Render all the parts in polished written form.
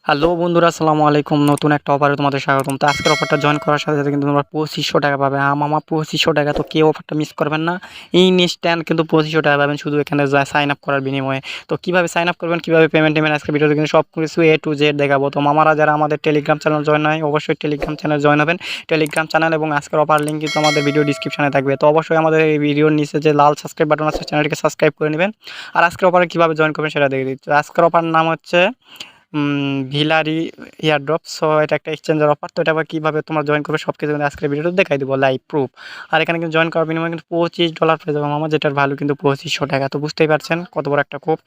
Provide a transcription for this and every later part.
Hello বন্ধুরা, আসসালামু আলাইকুম। নতুন একটা অফারে তোমাদের স্বাগতম। তো আজকের অফারটা জয়েন করার সাথে সাথে কিন্তু তোমরা 2500 টাকা পাবে। মামা 2500 টাকা, তো কেউ অফারটা মিস করবেন না। ইনস্ট্যান্ট কিন্তু 2500 টাকা পাবেন শুধু এখানে যা সাইন আপ করার বিনিময়ে। তো কীভাবে সাইন আপ করবেন, কীভাবে পেমেন্ট নেবেন, আজকে ভিডিওতে কিন্তু সব কিছু এ টু জেড দেখাবো। তো মামারা যারা আমাদের টেলিগ্রাম চ্যানেল জয়েন হয়, অবশ্যই টেলিগ্রাম চ্যানেল জয়েন হবেন। টেলিগ্রাম চ্যানেল এবং আজকের অফার লিঙ্ক কিন্তু আমাদের ভিডিও ডিসক্রিপশনে থাকবে। তো অবশ্যই আমাদের এই ভিডিওর নিচে যে লাল সাবস্ক্রাইব বাটন আছে, চ্যানেলটিকে সাবস্ক্রাইব করে নেবেন। আর আজকের অফারে কীভাবে জয়েন করবেন সেটা দেখে দিচ্ছি। আজকের অফার নাম হচ্ছে ভিলারি এয়ারড্রপ। সো এটা একটা এক্সচেঞ্জের অফার। তো এটা আবার কীভাবে তোমরা জয়েন করবে সব কিছু কিন্তু আজকের ভিডিওতে দেখাই দেবো লাইভ প্রুফ। আর এখানে কিন্তু জয়েন করার বিনিময়ে কিন্তু $25 পেয়ে যাবো মামা, যেটার ভ্যালু কিন্তু 2500 টাকা। তো বুঝতেই পারছেন কত বড় একটা কূপ।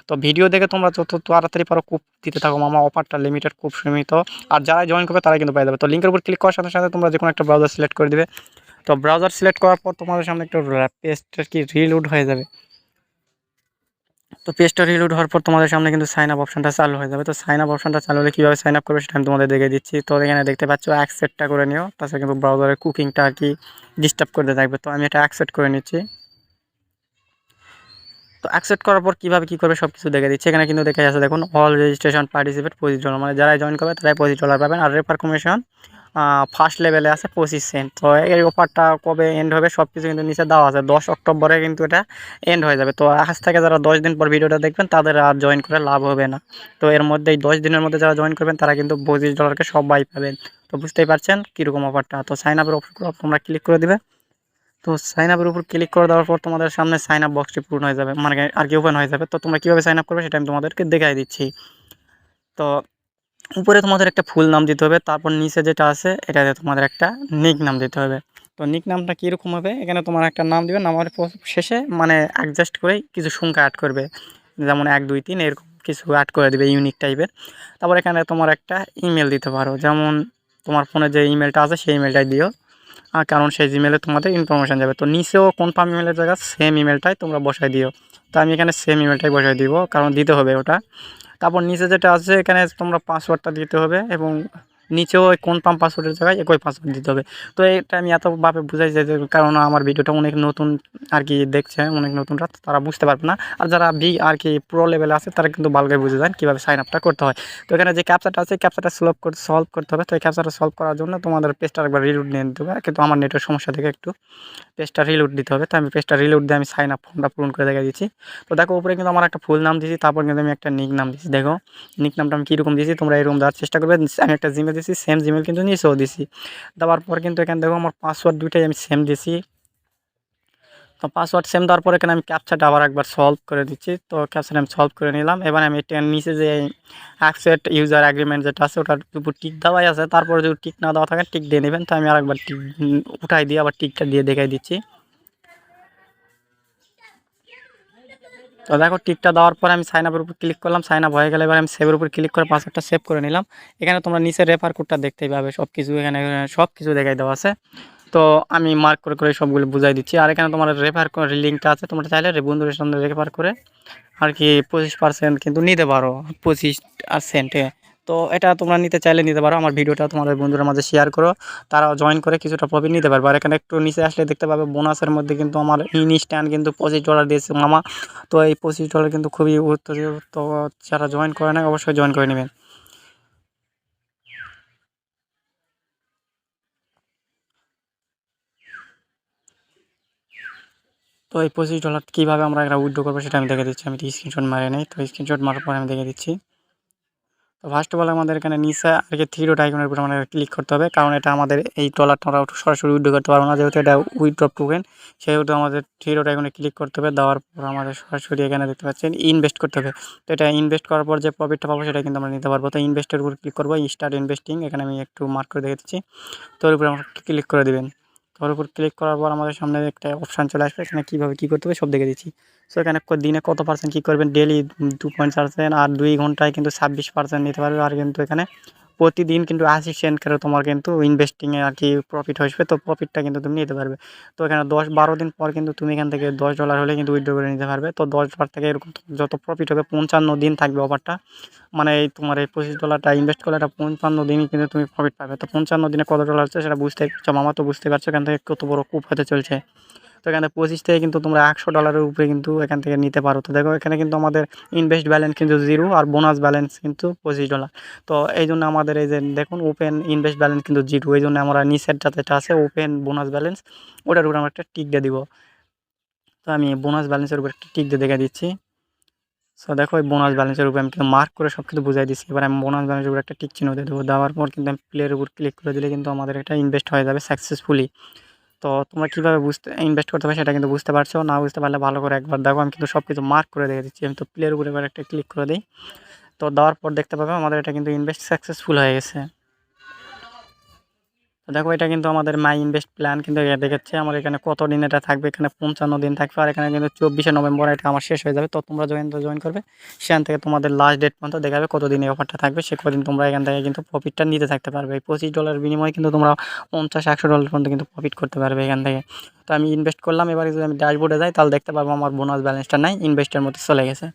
তো ভিডিও দেখে তোমরা যত তাড়াতাড়ি পারো কূপ দিতে থাকো মামা, অফারটা লিমিটেড, খুব সীমিত। আর যারা জয়েন করবে তারাই কিন্তু পেয়ে যাবে। তো লিঙ্কের উপর ক্লিক করার সাথে সাথে তোমরা যে কোনো একটা ব্রাউজার সিলেক্ট করে দিবে। তো ব্রাউজার সিলেক্ট করার পর তোমাদের সামনে একটা পেজটা কি রিলোড হয়ে যাবে। তো পেজটা রিলোড হওয়ার পর তোমাদের সামনে কিন্তু সাইন আপ অপশনটা চালু হয়ে যাবে। তো সাইন আপ অপশনটা চালু হলে কীভাবে সাইন আপ করবে সেটা আমি তোমাদের দেখে দিচ্ছি। তো এখানে দেখতে পাচ্ছ অ্যাকসেপ্টটা করে নিও, তাছাড়া কিন্তু ব্রাউজারের কুকিংটা আর কি ডিস্টার্ব করতে থাকবে। তো আমি এটা অ্যাকসেপ্ট করে নিচ্ছি। তো অ্যাকসেপ্ট করার পর কীভাবে কী করবে সব কিছু দেখে দিচ্ছি। এখানে কিন্তু দেখে যাচ্ছে, দেখুন অল রেজিস্ট্রেশন পার্টিসিপেট $25, মানে যারাই জয়েন করবে তারাই $25 পাবেন। আর রেফার কমিশন ফার্স্ট লেভেলে আছে 25 সেন্ট। তো এই অফারটা কবে এন্ড হবে সব কিছু কিন্তু নিচে দেওয়া আছে। 10 অক্টোবরে কিন্তু এটা এন্ড হয়ে যাবে। তো আজ থেকে যারা 10 দিন পর ভিডিওটা দেখবেন তাদের আর জয়েন করে লাভ হবে না। তো এর মধ্যেই 10 দিনের মধ্যে যারা জয়েন করবেন তারা কিন্তু $25 সবাই পাবেন। তো বুঝতেই পারছেন কীরকম অফারটা। তো সাইন আপের অপশন তোমরা ক্লিক করে দিবে। তো সাইন আপের উপর ক্লিক করে দেওয়ার পর তোমাদের সামনে সাইন আপ বক্সটি পূর্ণ হয়ে যাবে, মানে আর কি ওপেন হয়ে যাবে। তো তোমরা কীভাবে সাইন আপ করবে সেটা আমি তোমাদেরকে দেখাই দিচ্ছি। তো উপরে তোমাদের একটা ফুল নাম দিতে হবে, তারপর নিচে যেটা আছে এটাতে তোমাদের একটা নিক নাম দিতে হবে। তো নিক নামটা কীরকম হবে, এখানে তোমার একটা নাম দিবে, নামের শেষে মানে অ্যাডজাস্ট করে কিছু সংখ্যা অ্যাড করবে, যেমন 1 2 3 এরকম কিছু অ্যাড করে দেবে ইউনিক টাইপের। তারপর এখানে তোমার একটা ইমেল দিতে পারো, যেমন তোমার ফোনে যে ইমেলটা আছে সেই ইমেলটাই দিও, কারণ সেই জিমেলে তোমাদের ইনফরমেশান যাবে। তো নিচেও কনফার্ম ইমেলের জায়গায় সেম ইমেলটাই তোমরা বসাই দিও। তো আমি এখানে সেম ইমেলটাই বসাই দিব, কারণ দিতে হবে ওটা। তারপর নিচে যেটা আছে এখানে তোমরা পাসওয়ার্ডটা দিতে হবে, এবং নিচেও ওই কনফার্ম পাসওয়ার্ডের জায়গায় একই পাসওয়ার্ড দিতে হবে। তো এটা আমি এতভাবে বুঝাইছি যে, কারণ আমার ভিডিওটা অনেক নতুন আর কি দেখছে, অনেক নতুনরা, তারা বুঝতে পারবে না। আর যারা আর কি প্রো লেভেলে আছে তারা কিন্তু ভালোভাবে বুঝে যান কীভাবে সাইন আপটা করতে হয়। তো এখানে যে ক্যাপচাটা আছে ক্যাপচাটা সলভ করতে হবে। তো এই ক্যাপচাটা সলভ করার জন্য তোমাদের পেজটা একবার রিলোড নিয়ে নিতে হবে, কিন্তু আমার নেটের সমস্যা থেকে একটু পেজটা রিলোড দিতে হবে। তো আমি পেজটা রিলোড দিয়ে আমি সাইন আপ ফর্মটা পূরণ করে দেখা দিচ্ছি। তো দেখো উপরে কিন্তু আমার একটা ফুল নাম দিয়েছি, তারপর কিন্তু আমি একটা নিক নাম দিয়েছি। দেখো নিক নামটা আমি কীরকম দিয়েছি, তোমরা এরকম দেওয়ার চেষ্টা করবে। আমি একটা জিমেল দিয়েছি, সেম জিমেল কিন্তু নিচেও দিয়েছি। দেওয়ার পর কিন্তু এখানে দেখো আমার পাসওয়ার্ড দুইটাই আমি সেম দিয়েছি। তো পাসওয়ার্ড সেম দেওয়ার পর এখানে আমি ক্যাপচাটা আবার একবার সলভ করে দিচ্ছি। তো ক্যাপচাটা আমি সলভ করে নিলাম। এবার আমি এটা নিচে যে অ্যাকসেপ্ট ইউজার এগ্রিমেন্ট যেটা আছে ওটার উপর টিক দেওয়াই আছে, তারপরে যদি টিক না দেওয়া থাকে টিক দিয়ে নেবেন। তো আমি আরেকবার টিক উঠাই দিয়ে আবার টিকটা দিয়ে দেখাই দিচ্ছি। তো দেখো টিকটা দেওয়ার পরে আমি সাইন আপের উপর ক্লিক করলাম, সাইন আপ হয়ে গেলে এবার আমি সেভের উপর ক্লিক করে পাসওয়ার্ডটা সেভ করে নিলাম। এখানে তোমরা নিচে রেফার কোডটা দেখতেই পাবে, সব কিছু এখানে সব কিছু দেখাই দেওয়া আছে। তো আমি মার্ক করে করে সবগুলো বুঝাই দিচ্ছি। আর এখানে তোমার রেফার লিঙ্কটা আছে, তোমরা চাইলে বন্ধুদের সঙ্গে রেফার করে আর কি 25% কিন্তু নিতে পারো, 25%। তো এটা তোমরা নিতে চাইলে নিতে পারো। আমার ভিডিওটা তোমাদের বন্ধুদের মাঝে শেয়ার করো, তারাও জয়েন করে কিছুটা প্রফিট নিতে পারবে। আর এখানে একটু নিচে আসলে দেখতে পাবে বোনাসের মধ্যে কিন্তু আমার ইনস্ট্যান্ট কিন্তু $25 দিয়েছে মামা। তো এই $25 কিন্তু খুবই গুরুত্বপূর্ণ। তো যারা জয়েন করে না অবশ্যই জয়েন করে নেবেন। তো এই $25 কীভাবে আমরা একটা উইথড্র করবো সেটা আমি দেখে দিচ্ছি। আমি স্ক্রিনশট মারি নেই, তো স্ক্রিনশট মারার পরে আমি দেখে দিচ্ছি। তো ফার্স্ট অফ অল আমাদের এখানে নিচে আর কি 3 ডট আইকনের উপর আমাদের ক্লিক করতে হবে, কারণ এটা আমাদের এই ডলারটা আমরা সরাসরি উইথড্র করতে পারবো না, যেহেতু এটা উইথড্র টোকেন। সেহেতু আমাদের 3 ডট আইকনে ক্লিক করতে হবে। দেওয়ার পর আমাদের সরাসরি এখানে দেখতে পাচ্ছেন ইনভেস্ট করতে হবে। তো এটা ইনভেস্ট করার পর যে প্রফিটটা পাবো সেটা কিন্তু আমরা নিতে পারবো। তো ইনভেস্টের উপর ক্লিক করবো, স্টার্ট ইনভেস্টিং, এখানে আমি একটু মার্ক করে দেখে দিচ্ছি। তো ওর উপরে আমরা ক্লিক করে দেবেন। তো ওর উপর ক্লিক করার পর আমাদের সামনে একটা অপশান চলে আসবে, এখানে কীভাবে কী করতে হবে সব দেখে দিচ্ছি। সো এখানে দিনে কত পার্সেন্ট কী করবেন, ডেলি 2.4%, আর 2 ঘন্টায় কিন্তু 26% নিতে পারবে। আর কিন্তু এখানে প্রতিদিন কিন্তু 80 সেন্ট করে তোমার কিন্তু ইনভেস্টিংয়ে আর কি প্রফিট আসবে। তো প্রফিটটা কিন্তু তুমি নিতে পারবে। তো এখানে 10-12 দিন পর কিন্তু তুমি এখান থেকে $10 হলে কিন্তু উইথড্র করে নিতে পারবে। তো $10 থেকে এরকম যত প্রফিট হবে 55 দিন থাকবে অফারটা। মানে এই তোমার এই $25টা ইনভেস্ট করলে এটা 55 দিনই কিন্তু তুমি প্রফিট পাবে। তো 55 দিনে কত ডলার হচ্ছে সেটা বুঝতেই পারছো মামা, তো বুঝতেই পারছো এখান থেকে কত বড় কূপ হতে চলছে। তো এখানে 25 থেকে কিন্তু তোমরা $100 উপরে কিন্তু এখান থেকে নিতে পারো। তো দেখো এখানে কিন্তু আমাদের ইনভেস্ট ব্যালেন্স কিন্তু 0 আর বোনাস ব্যালেন্স কিন্তু $25। তো এই জন্য আমাদের এই যে দেখুন ওপেন ইনভেস্ট ব্যালেন্স কিন্তু 0, এই জন্য আমরা নিচের যেটা আছে ওপেন বোনাস ব্যালেন্স ওটার উপরে আমরা একটা টিক দিয়ে দিব। তো আমি বোনাস ব্যালেন্সের উপর একটা টিক দিয়ে দেখে দিচ্ছি। সো দেখো এই বোনাস ব্যালেন্সের উপরে আমি কিন্তু মার্ক করে সব কিছু বুঝাই দিচ্ছি। এবার আমি বোনাস ব্যালেন্সের উপর একটা টিক চিহ্ন দিয়ে দেবো। দেওয়ার পর কিন্তু আমি প্লের উপর ক্লিক করে দিলে কিন্তু আমাদের এটা ইনভেস্ট হয়ে যাবে সাকসেসফুলি। তো তোমরা কীভাবে ইনভেস্ট করতে হবে সেটা কিন্তু বুঝতে পারছো। না বুঝতে পারলে ভালো করে একবার দেখো, আমি কিন্তু সব কিছু মার্ক করে দেখে দিচ্ছি। আমি তো প্লের উপরে এবার একটা ক্লিক করে দিই। তো দেওয়ার পর দেখতে পাবে আমাদের এটা কিন্তু ইনভেস্ট সাকসেসফুল হয়ে গেছে। তো দেখো এটা কিন্তু আমাদের মাই ইনভেস্ট প্ল্যান কিন্তু দেখাচ্ছে আমার এখানে কত দিন এটা থাকবে। এখানে 55 দিন থাকবে আর এখানে কিন্তু 24শে নভেম্বর এটা আমার শেষ হয়ে যাবে। তো তোমরা জয়েন করবে সেখান থেকে তোমাদের লাস্ট ডেট পর্যন্ত দেখাবে কতদিন এই অফারটা থাকবে, সে কদিন তোমরা এখান থেকে কিন্তু প্রফিটটা নিতে থাকতে পারবে। এই $25 বিনিময়ে কিন্তু তোমরা $50-100 পর্যন্ত কিন্তু প্রফিট করতে পারবে এখান থেকে। তো আমি ইনভেস্ট করলাম, এবার যদি আমি ড্যাশবোর্ডে যাই তাহলে দেখতে পারবো আমার বোনাস ব্যালেন্সটা নাই, ইনভেস্টের মধ্যে চলে গেছে।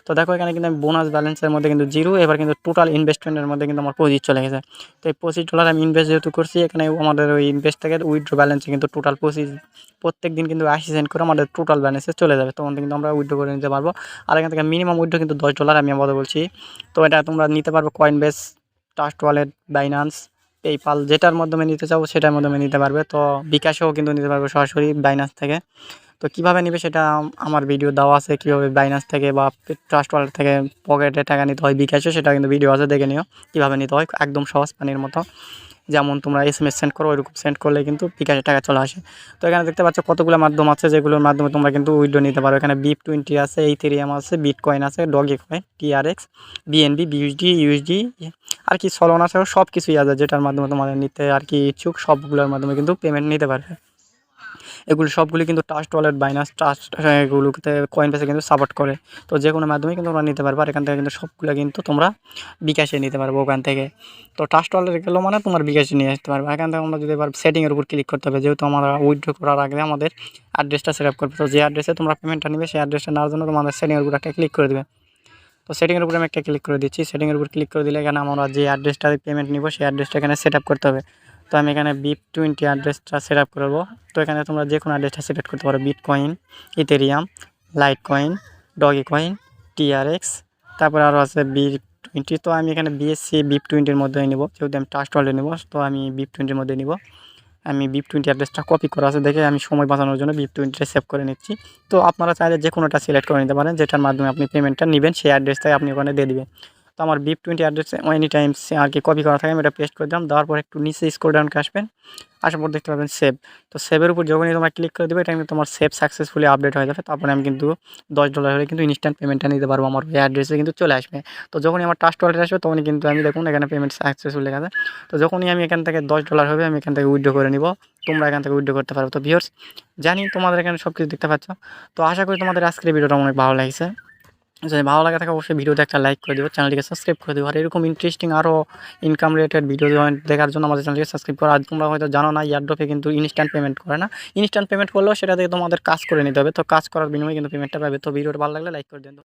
তো দেখো এখানে কিন্তু আমি বোনাস ব্যালেন্সের মধ্যে কিন্তু 0, এবার কিন্তু টোটাল ইনভেস্টমেন্টের মধ্যে কিন্তু আমার $25 চলে গেছে। তো এই $25 আমি ইনভেস্ট যেহেতু করছি, এখানে আমাদের ওই ইনভেস্ট থেকে উইথড্র ব্যালেন্সে কিন্তু টোটাল প্রত্যেক দিন কিন্তু 80 সেন্ট করে আমাদের টোটাল ব্যালেন্সে চলে যাবে। তখন কিন্তু আমরা উইথড্র করে নিতে পারবো। আর এখান থেকে মিনিমাম উইথড্র কিন্তু $10 আমি আবার বলছি। তো এটা তোমরা নিতে পারবে Coinbase, trust wallet, Binance, PayPal, যেটার মাধ্যমে নিতে চাও সেটার মাধ্যমে নিতে পারবে। তো বিকাশেও কিন্তু নিতে পারবে সরাসরি বাইন্যান্স থেকে। তো কীভাবে নিবে সেটা আমার ভিডিও দেওয়া আছে, কীভাবে বাইন্যান্স থেকে বা ট্রাস্ট ওয়ালেট থেকে পকেটে টাকা নিতে হয় বিকাশে, সেটা কিন্তু ভিডিও আছে, দেখে নিও কীভাবে নিতে হয়, একদম সহজ পানির মতো। যেমন তোমরা SMS সেন্ড করো ওইরকম সেন্ড করলে কিন্তু বিকাশে টাকা চলে আসে। তো এখানে দেখতে পাচ্ছ কতগুলো মাধ্যম আছে যেগুলোর মাধ্যমে তোমরা কিন্তু উইথড্র নিতে পারো। এখানে BIP20 আছে, ইথেরিয়াম আছে, বিটকয়েন আছে, doggy coin, TRX, BNB, BUSD, USD আর কি সলোনা আছে, সব কিছুই আছে যেটার মাধ্যমে তোমাদের নিতে আর কি ইচ্ছুক সবগুলোর মাধ্যমে কিন্তু পেমেন্ট নিতে পারবে। এগুলো সবগুলি কিন্তু ট্রাস্ট ওয়ালেট, বাইন্যান্স, ট্রাস্ট এগুলোতে কয়েনবেসে কিন্তু সাপোর্ট করে। তো যে কোনো মাধ্যমে কিন্তু তোমরা নিতে পারবে। আর এখান থেকে কিন্তু সবগুলো কিন্তু তোমরা বিকাশে নিতে পারবে ওখান থেকে। তো ট্রাস্ট ওয়ালেট গেলো মানে তোমার বিকাশে নিয়ে আসতে পারবে। এখান থেকে আমরা যদি এবার সেটিংয়ের উপর ক্লিক করতে হবে, যেহেতু আমরা উইথড্র করার আগে আমাদের অ্যাড্রেসটা সেট আপ করবে। তো যে অ্যাড্রেসে তোমরা পেমেন্টটা নেবে সেই অ্যাড্রেসটা নেওয়ার জন্য তোমাদের সেটিংয়ের উপর একটা ক্লিক করে দেবে। তো সেটিংয়ের উপরে আমি একটা ক্লিক করে দিচ্ছি। সেটিংয়ের উপর ক্লিক করে দিলে এখানে আমরা যে অ্যাড্রেসটাতে পেমেন্ট নিব সেই অ্যাড্রেসটা এখানে সেট আপ করতে হবে। তো আমি এখানে BIP20 অ্যাড্রেসটা সেট আপ করবো। তো এখানে তোমরা যে কোনো অ্যাড্রেসটা সিলেক্ট করতে পারো, bitcoin, Ethereum, Litecoin, doggy coin, TRX, তারপরে আরও আছে BIP20। তো আমি এখানে BSC BIP20-র মধ্যেই নেব, যেহেতু আমি ট্রাস্ট ওয়ালেট নেব তো আমি BIP20-র মধ্যে নিব। আমি BIP20 অ্যাড্রেসটা কপি করা আছে দেখে আমি সময় বাঁচানোর জন্য BIP20টা সেভ করে নিচ্ছি। তো আপনারা চাইলে যে কোনোটা সিলেক্ট করে নিতে পারেন, যেটার মাধ্যমে আপনি পেমেন্টটা নেবেন সেই অ্যাড্রেসটাই আপনি ওখানে দিয়ে দিবেন। তো আমার BIP20 অ্যাড্রেসে এনি টাইম আর কি কপি করা থাকে, আমি এটা পেস্ট করে দিলাম। দেওয়ার পর একটু নিচে স্ক্রল ডাউন করে আসবেন, আসার পর দেখতে পাবেন সেভ। তো সেভের উপর যখনই তোমরা ক্লিক করে দেবে এটা কিন্তু তোমার সেভ সাকসেসফুলি আপডেট হয়ে যাবে। তারপরে আমি কিন্তু $10 হলে কিন্তু ইনস্ট্যান্ট পেমেন্টটা নিতে পারবো, আমার ওই অ্যাড্রেসে কিন্তু চলে আসবে। তো যখনই আমার ট্রাস্ট ওয়ালেট আসবে তখনই কিন্তু আমি দেখুন এখানে পেমেন্ট সাকসেসফুল লেখা আছে। তো যখনই আমি এখান থেকে $10 হবে আমি এখান থেকে উইথড্র করে নিব, তোমরা এখান থেকে উইথড্র করতে পারো। তো ভিউয়ার্স, জানি তোমাদের এখানে সব কিছু দেখতে পাচ্ছ। তো আশা করি তোমাদের আজকের ভিডিওটা অনেক ভালো লাগছে। যদি ভালো লাগে থাকে অবশ্যই ভিডিওতে একটা লাইক করে দিও, চ্যানেলটিকে সাবস্ক্রাইব করে দিও। আর এরকম ইন্টারেস্টিং আরও ইনকাম রিলেটেড ভিডিও দেখার জন্য আমাদের চ্যানেলটিকে সাবস্ক্রাইব করো। আর তোমরা হয়তো জানো না এয়ারড্রপে কিন্তু ইনস্ট্যান্ট পেমেন্ট করে না। ইনস্ট্যান্ট পেমেন্ট করলেও সেটা থেকে তোমাদের কাজ করে নিতে হবে। তো কাজ করার বিনিময়ে কিন্তু পেমেন্টটা পাবে। তো ভিডিওটা ভালো লাগলে লাইক করে দিন।